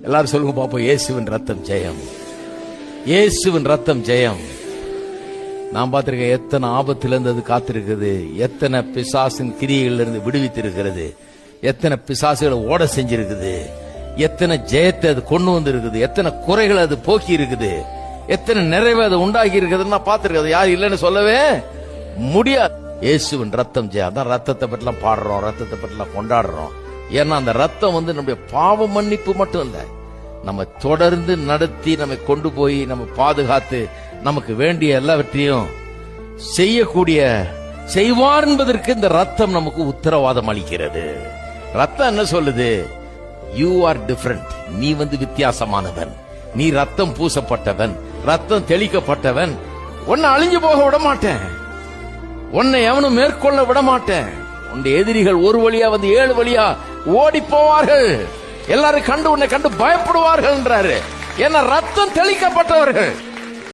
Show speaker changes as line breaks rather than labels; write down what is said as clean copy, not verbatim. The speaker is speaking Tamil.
எல்லாரும் சொல்லுங்க பாப்போம், இயேசுவின் ரத்தம் ஜெயம், இயேசுவின் ரத்தம் ஜெயம். நான் பார்த்திருக்கேன் எத்தனை ஆபத்திலிருந்து அது காத்திருக்குது, எத்தனை பிசாசின் கிரியைகள் இருந்து விடுவித்திருக்கிறது, எத்தனை பிசாசுகளை ஓட செஞ்சிருக்குது, எத்தனை ஜெயத்தை அது கொண்டு வந்திருக்குது, எத்தனை குறைகளை அது போக்கி இருக்குது, எத்தனை நிறைவை அது உண்டாக்கி இருக்குதுன்னு நான் பார்த்திருக்கேன். யாரும் இல்லைன்னு சொல்லவே முடியாது. இயேசுவின் ரத்தம் ஜெயம். அதான் ரத்தத்தை பற்றிலாம் பாடுறோம், ரத்தத்தை பற்றிலாம் கொண்டாடுறோம். ஏன்னா அந்த ரத்தம் நம்முடைய பாவ மன்னிப்பு மட்டும் இல்ல, நம்ம தொடர்ந்து நடத்தி நம்மை கொண்டு போய் நம்ம பாதுகாத்து நமக்கு வேண்டிய எல்லாவற்றையும் செய்வார் என்பதற்கு இந்த ரத்தம் நமக்கு உத்தரவாதம் அளிக்கிறது. ரத்தம் என்ன சொல்லுது? யூ ஆர் டிஃபரண்ட், நீ வித்தியாசமானவன், நீ ரத்தம் பூசப்பட்டவன், ரத்தம் தெளிக்கப்பட்டவன், உன்னை அழிஞ்சு போக விட மாட்டேன், உன்னை எவனும் மேற்கொள்ள விட மாட்டேன். உன்னுடைய எதிரிகள் ஒரு வழியா 7 வழியா ஓடி போவார்கள், எல்லாரும் கண்டு உன்னை கண்டு பயப்படுவார்கள் என்றாரு. ஏன்னா ரத்தம் தெளிக்கப்பட்டவர்கள்.